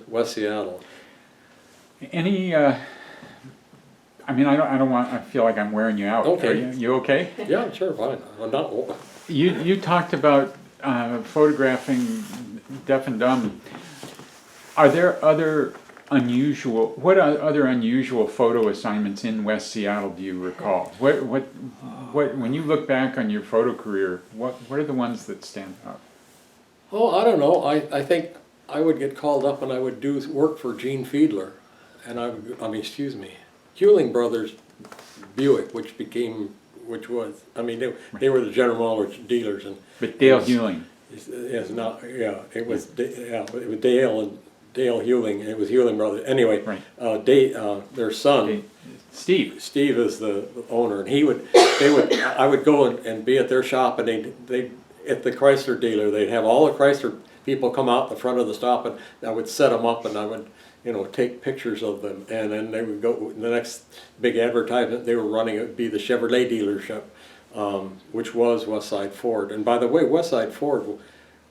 West Seattle. Any, I mean, I don't want, I feel like I'm wearing you out. Okay. Are you okay? Yeah, sure, fine. I'm not. You talked about photographing deaf and dumb. Are there other unusual, other unusual photo assignments in West Seattle do you recall? When you look back on your photo career, what are the ones that stand out? Oh, I don't know. I think I would get called up and I would do work for Gene Fiedler, and excuse me, Hewling Brothers Buick, which was, I mean, they were the General Motors dealers, and But Dale Hewling. Yes, not, yeah, it was Dale and Dale Hewling, and it was Hewling Brothers. Anyway, Right. their son, Okay. Steve. Steve is the owner, and I would go and be at their shop, and they at the Chrysler dealer, they'd have all the Chrysler people come out the front of the stop, and I would set them up, and I would, take pictures of them, and then they would go, the next big advertisement they were running, it would be the Chevrolet dealership, which was Westside Ford. And by the way, Westside Ford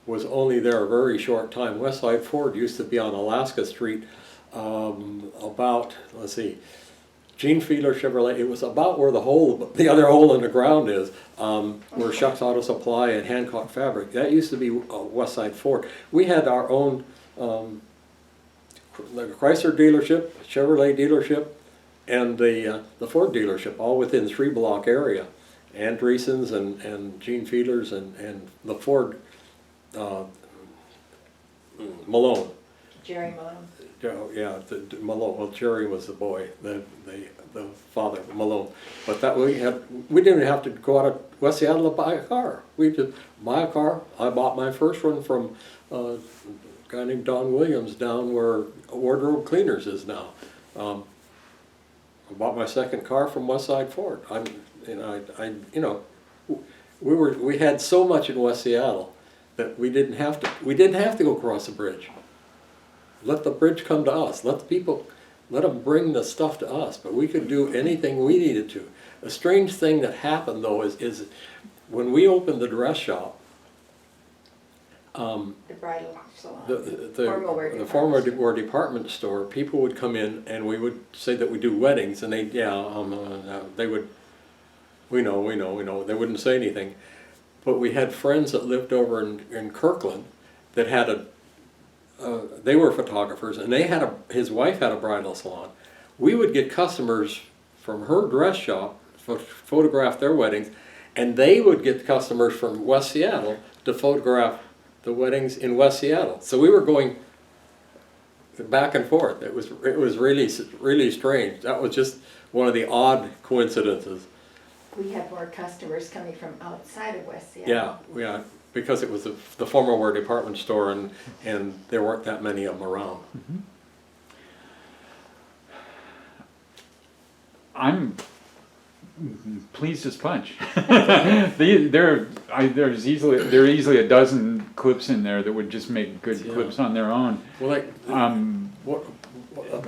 was only there a very short time. Westside Ford used to be on Alaska Street, about, let's see, Gene Fiedler Chevrolet. It was about where the other hole in the ground is, where Shucks Auto Supply and Hancock Fabric. That used to be Westside Ford. We had our own the Chrysler dealership, Chevrolet dealership, and the Ford dealership, all within 3-block area. Andreessen's and Gene Fiedler's and the Ford Malone. Jerry Malone. Yeah, Malone. Well, Jerry was the boy, the father, Malone. But we didn't have to go out of West Seattle to buy a car. We just buy a car. I bought my first one from a guy named Don Williams down where Wardrobe Cleaners is now. I bought my second car from Westside Ford. We had so much in West Seattle that we didn't have to go across the bridge. Let the bridge come to us. Let them bring the stuff to us. But we could do anything we needed to. A strange thing that happened though is when we opened the dress shop, The bridal salon. the former department store, people would come in and we would say that we do weddings, and they would, we know, they wouldn't say anything. But we had friends that lived over in Kirkland that had they were photographers, and his wife had a bridal salon. We would get customers from her dress shop photograph their weddings, and they would get customers from West Seattle to photograph the weddings in West Seattle. So we were going back and forth. It was really, really strange. That was just one of the odd coincidences. We had more customers coming from outside of West Seattle. Yeah, because it was the former War department store, and there weren't that many of them around. Mm-hmm. I'm pleased as punch. There's easily a dozen clips in there that would just make good clips on their own. Well,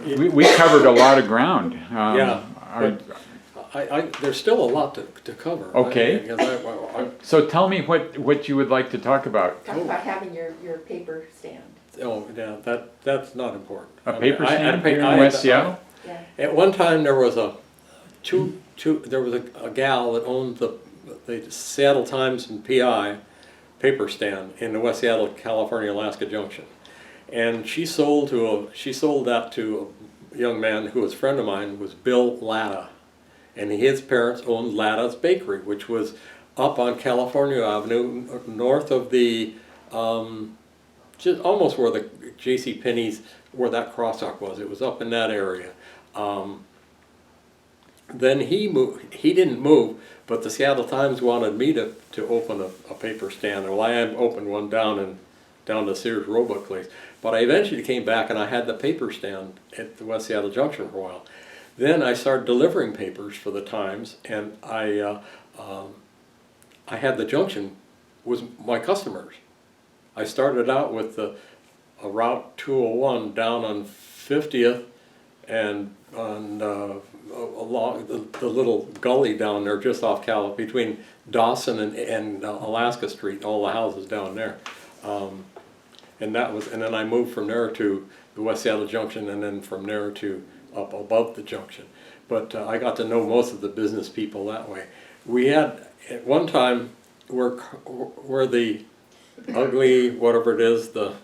We covered a lot of ground. There's still a lot to cover. Okay. So tell me what you would like to talk about. Talk about having your paper stand. Oh, yeah, that's not important. A paper stand here in West Seattle? Yeah. At one time, there was a gal that owned the Seattle Times and PI paper stand in the West Seattle, California, Alaska Junction, and she sold that to a young man who was a friend of mine, was Bill Latta, and his parents owned Latta's Bakery, which was up on California Avenue, north of the just almost where the J.C. Penney's, where that crosswalk was. It was up in that area. Then he moved. He didn't move, but the Seattle Times wanted me to open a paper stand. Well, I had opened one down the Sears Roebuck place. But I eventually came back and I had the paper stand at the West Seattle Junction for a while. Then I started delivering papers for the Times, and I had the Junction was my customers. I started out with a Route 201 down on 50th and on along the little gully down there just off between Dawson and Alaska Street, all the houses down there. And then I moved from there to the West Seattle Junction, and then from there to up above the junction. But I got to know most of the business people that way. We had at one time where the ugly, whatever it is, the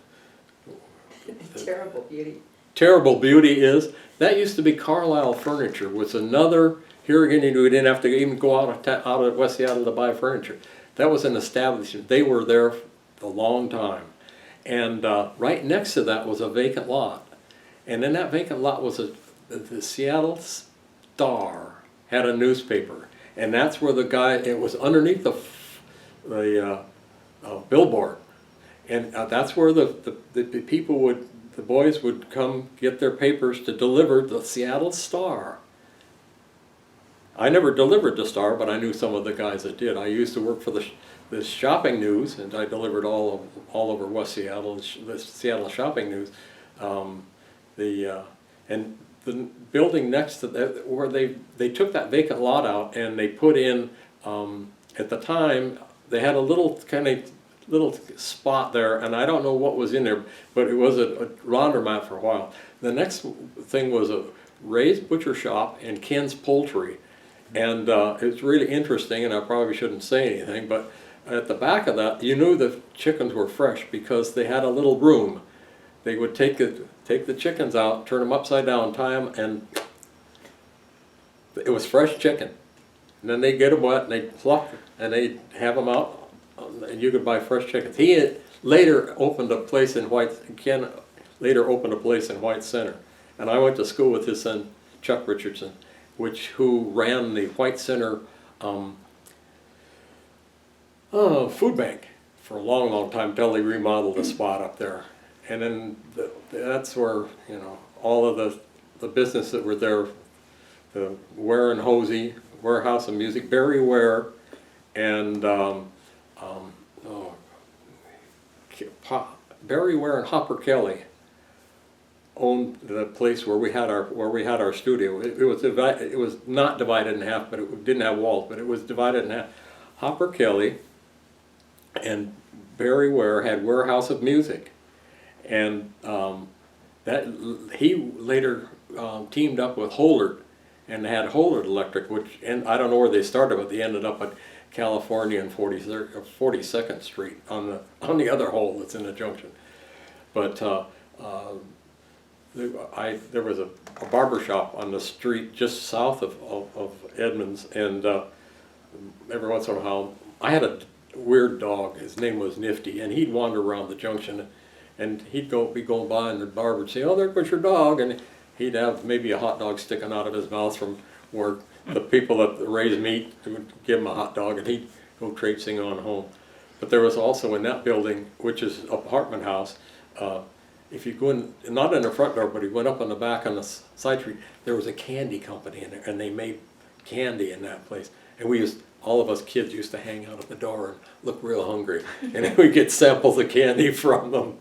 Terrible beauty. Terrible Beauty is, that used to be Carlisle Furniture, was another, here again, we didn't have to even go out of West Seattle to buy furniture. That was an establishment. They were there a long time. And right next to that was a vacant lot. And in that vacant lot was the Seattle Star had a newspaper. And that's where the guy, it was underneath the billboard. And that's where the people would, the boys would come get their papers to deliver the Seattle Star. I never delivered the Star, but I knew some of the guys that did. I used to work for the shopping news, and I delivered all over West Seattle, the Seattle shopping news. And the building next to that, where they took that vacant lot out and they put in, at the time, they had a little spot there, and I don't know what was in there, but it was a laundromat for a while. The next thing was a Ray's Butcher Shop and Ken's Poultry. And it's really interesting, and I probably shouldn't say anything, but at the back of that, you knew the chickens were fresh because they had a little room. They would take the chickens out, turn them upside down, tie them, and it was fresh chicken. And then they'd get them wet, and they'd pluck, and they'd have them out, and you could buy fresh chickens. He had later opened a place in Ken later opened a place in White Center. And I went to school with his son, Chuck Richardson, who ran the White Center food bank for a long, long time until they remodeled the spot up there. And then that's where, you know, all of the business that were there, the Ware and Hosey, Warehouse of Music, Barry Ware, and Barry Ware and Hopper Kelly owned the place where we had our studio. It was not divided in half, but it didn't have walls, but it was divided in half. Hopper Kelly and Barry Ware had Warehouse of Music, and that he later teamed up with Hollert and had Hollert Electric, and I don't know where they started, but they ended up at California and 42nd Street on the other hole that's in the junction. But there was a barber shop on the street just south of Edmonds, and every once in a while, I had a weird dog. His name was Nifty, and he'd wander around the junction, and he'd be going by, and the barber would say, "Oh, there goes your dog," and he'd have maybe a hot dog sticking out of his mouth from where the people that raise meat would give him a hot dog, and he'd go traipsing on home. But there was also in that building, which is apartment house, if you go in, not in the front door, but you went up on the back on the side street, there was a candy company in there, and they made candy in that place. And all of us kids used to hang out at the door and look real hungry, and we'd get samples of candy from them.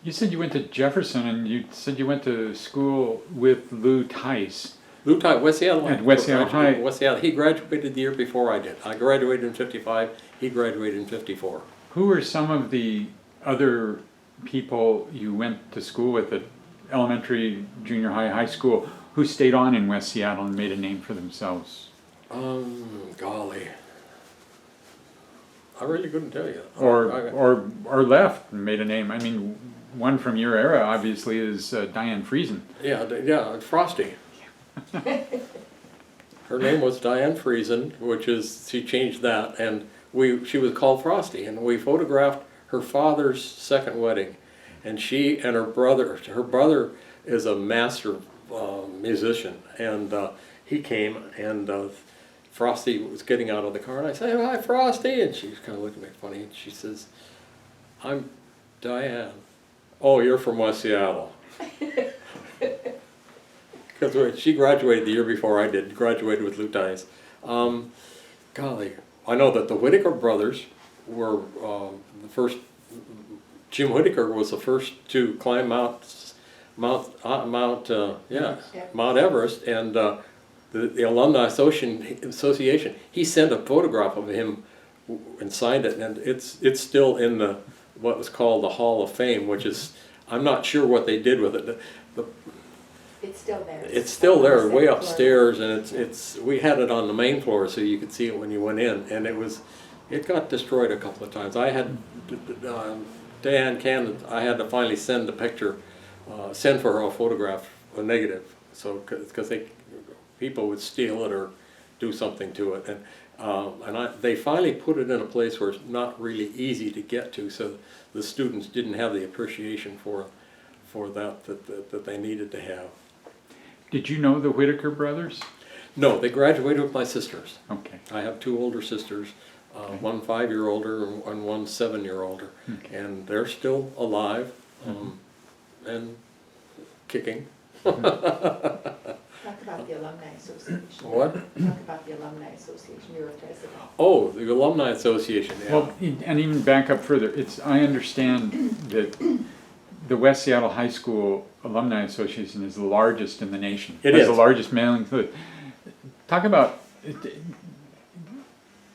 You said you went to Jefferson, and you said you went to school with Lou Tice. Lou Tice, West Seattle. At West Seattle High. West Seattle. He graduated the year before I did. I graduated in '55. He graduated in '54. Who were some of the other people you went to school with at elementary, junior high, high school, who stayed on in West Seattle and made a name for themselves? Golly. I really couldn't tell you. Or left and made a name. I mean, one from your era obviously is Diane Friesen. Yeah, Frosty. Her name was Diane Friesen, she changed that, and she was called Frosty, and we photographed her father's second wedding, and she and her brother is a master musician, and he came, and Frosty was getting out of the car, and I said, "Hi, Frosty," and she was kind of looking at me funny, and she says, "I'm Diane." "Oh, you're from West Seattle." Because she graduated the year before I did, graduated with Lou Tice. Golly, I know that the Whitaker brothers were the first. Jim Whitaker was the first to climb Mount Everest, and the Alumni Association. He sent a photograph of him and signed it, and it's still in what was called the Hall of Fame, which is I'm not sure what they did with it. It's still there. It's still there, on the way second floor. upstairs, and we had it on the main floor so you could see it when you went in, and it got destroyed a couple of times. I had, Diane Cannon, I had to finally send the picture, send for her a photograph, a negative, so, because people would steal it or do something to it, and they finally put it in a place where it's not really easy to get to, so the students didn't have the appreciation for that they needed to have. Did you know the Whitaker brothers? No, they graduated with my sisters. Okay. I have two older sisters, Okay. one 5-year older and one 7-year older, Okay. and they're still alive and kicking. Talk about the Alumni Association. What? Talk about the Alumni Association, you're a president. Oh, the Alumni Association, yeah. Well, and even back up further, I understand that the West Seattle High School Alumni Association is the largest in the nation. It Has is. the largest mailing list. Talk about,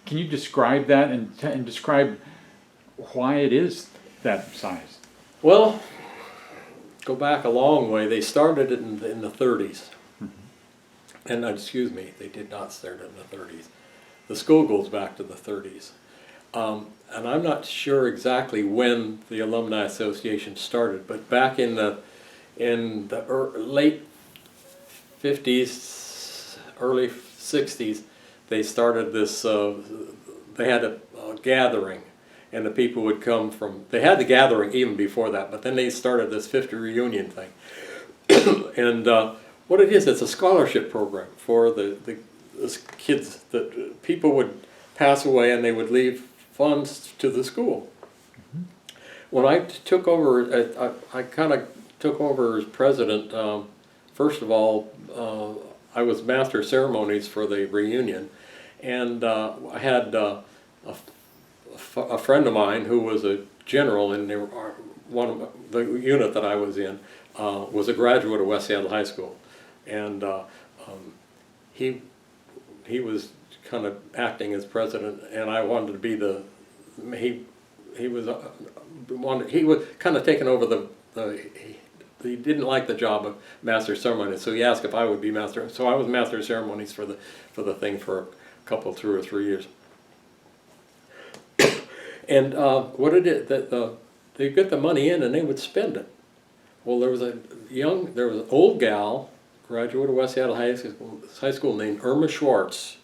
can you describe that and describe why it is that size? Well, go back a long way. They started it in the 30s. And excuse me, they did not start it in the 30s. The school goes back to the 30s. And I'm not sure exactly when the Alumni Association started, but back in the late 50s, early 60s, they started this, they had a gathering, and the people would come from, they had the gathering even before that, but then they started this 50 reunion thing. And what it is, it's a scholarship program for the kids that people would pass away and they would leave funds to the school. When I took over, I kind of took over as president. First of all, I was master of ceremonies for the reunion, and I had a friend of mine who was a general in one of the unit that I was in, was a graduate of West Seattle High School, and he was kind of acting as president, and I wanted to be he was kind of taking over he didn't like the job of master of ceremonies, so he asked if I would be master. So I was master of ceremonies for the thing for a couple, 2 or 3 years. And what it is that they get the money in and they would spend it. Well, there was an old gal, graduate of West Seattle High School named Irma Schwartz,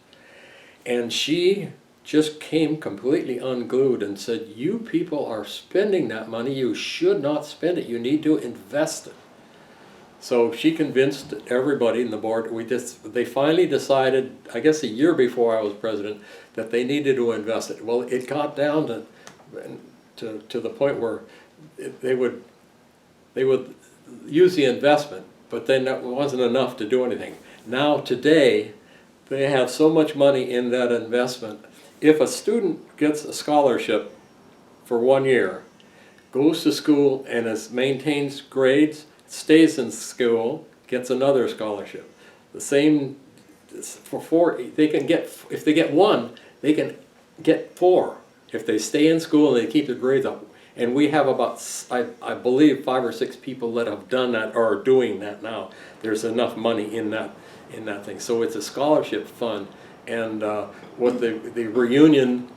and she just came completely unglued and said, "You people are spending that money. You should not spend it. You need to invest it." So she convinced everybody in the board. They finally decided, I guess a year before I was president, that they needed to invest it. Well, it got down to the point where they would use the investment, but then that wasn't enough to do anything. Now today, they have so much money in that investment. If a student gets a scholarship for 1 year, goes to school and maintains grades, stays in school, gets another scholarship. The same for 4. They can get, if they get 1, they can get 4 if they stay in school and they keep their grades up. And we have about, I believe, 5 or 6 people that have done that or are doing that now. There's enough money in that thing. So it's a scholarship fund. And what the reunion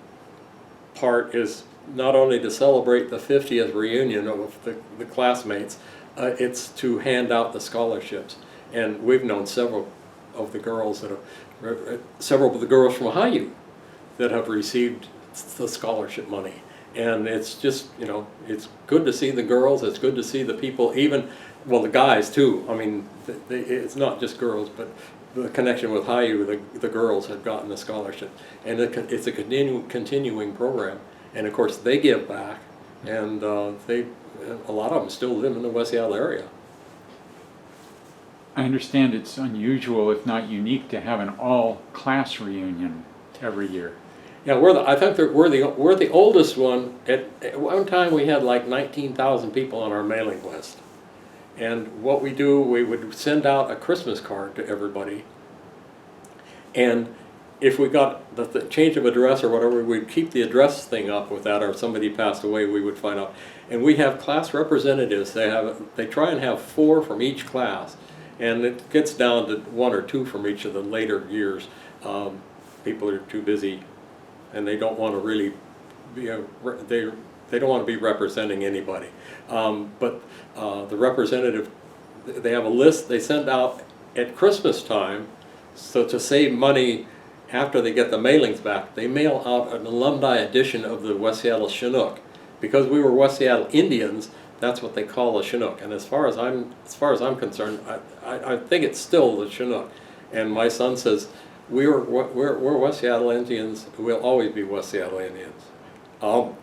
part is not only to celebrate the 50th reunion of the classmates, it's to hand out the scholarships. And we've known several of the girls from Ohio that have received the scholarship money. And it's just, it's good to see the girls, it's good to see the people, even, well, the guys too. I mean, it's not just girls, but the connection with Hayu, the girls have gotten a scholarship. And it's a continuing program. And of course, they give back, and a lot of them still live in the West Seattle area. I understand it's unusual, if not unique, to have an all-class reunion every year. Yeah, I think we're the oldest one. At one time, we had like 19,000 people on our mailing list. And what we would send out a Christmas card to everybody. And if we got the change of address or whatever, we'd keep the address thing up with that, or if somebody passed away, we would find out. And we have class representatives. They try and have 4 from each class, and it gets down to 1 or 2 from each of the later years. People are too busy, and they don't want to really be they don't want to be representing anybody. But the representative, they have a list they send out at Christmas time, so to save money after they get the mailings back, they mail out an alumni edition of the West Seattle Chinook. Because we were West Seattle Indians, that's what they call a Chinook. And as far as I'm concerned, I think it's still the Chinook. And my son says, we're West Seattle Indians. We'll always be West Seattle Indians. But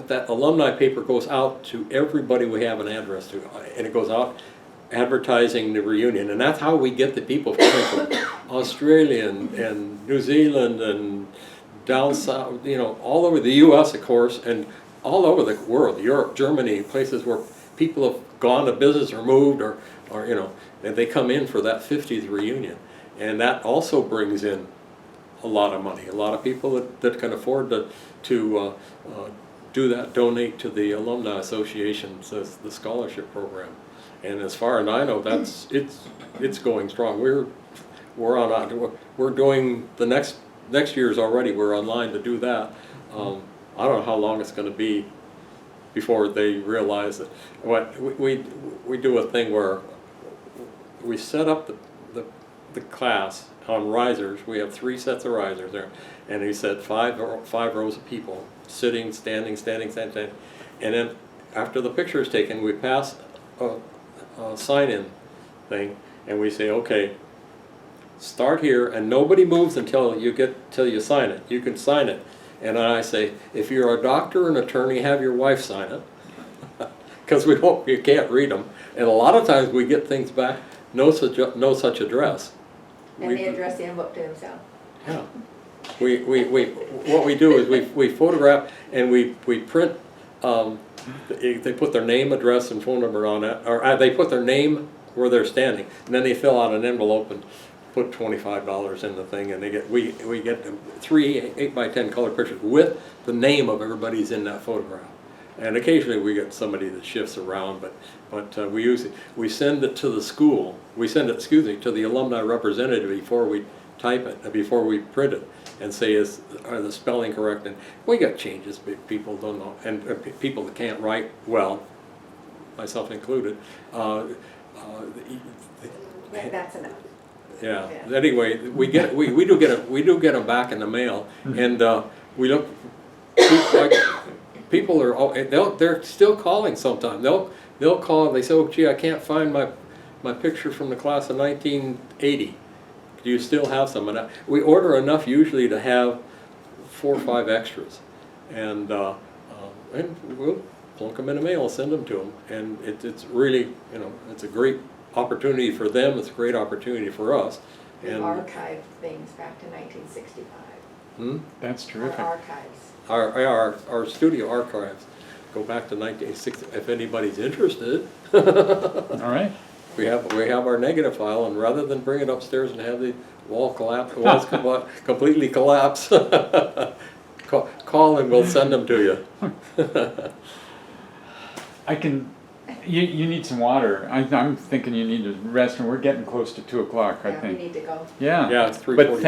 that alumni paper goes out to everybody we have an address to, and it goes out advertising the reunion, and that's how we get the people coming from Australia and New Zealand and down south, all over the U.S. of course, and all over the world, Europe, Germany, places where people have gone to business or moved or and they come in for that 50th reunion, and that also brings in a lot of money. A lot of people that can afford to do that, donate to the Alumni Association, the scholarship program. And as far as I know, it's going strong. We're doing the next year's already. We're online to do that. I don't know how long it's going to be before they realize that. We do a thing where we set up the class on risers. We have 3 sets of risers there, and he said 5 rows of people sitting, standing, and then after the picture is taken, we pass a sign-in thing, and we say, okay, start here, and nobody moves until you sign it. You can sign it, and I say, if you're a doctor or an attorney, have your wife sign it, because you can't read them, and a lot of times we get things back, no such address. And they address the envelope to themselves. Yeah. What we do is we photograph and we print. They put their name, address, and phone number on it, or they put their name where they're standing, and then they fill out an envelope and put $25 in the thing, and we get 3 8x10 color pictures with the name of everybody's in that photograph. And occasionally we get somebody that shifts around, but we send it to the school. We send it, to the alumni representative before we type it, before we print it, and say, are the spelling correct? And we got changes, people don't know, and people that can't write well, myself included. That's enough. Yeah. Yeah. Anyway, we do get them back in the mail, and we look. People are they're still calling sometimes. They'll call. They say, "Oh, gee, I can't find my picture from the class of 1980. Do you still have some?" And we order enough usually to have 4 or 5 extras, and we'll plunk them in the mail, send them to them, and it's really it's a great opportunity for them. It's a great opportunity for us. We And archived things back to 1965. That's terrific. Our archives. Our studio archives go back to 1960. If anybody's interested, All right. we have our negative file, and rather than bring it upstairs and have the walls completely collapse, call and we'll send them to you. You need some water. I'm thinking you need to rest, and we're getting close to 2 o'clock, I Yeah, we think. need to go. Yeah. Yeah, it's But 3:40.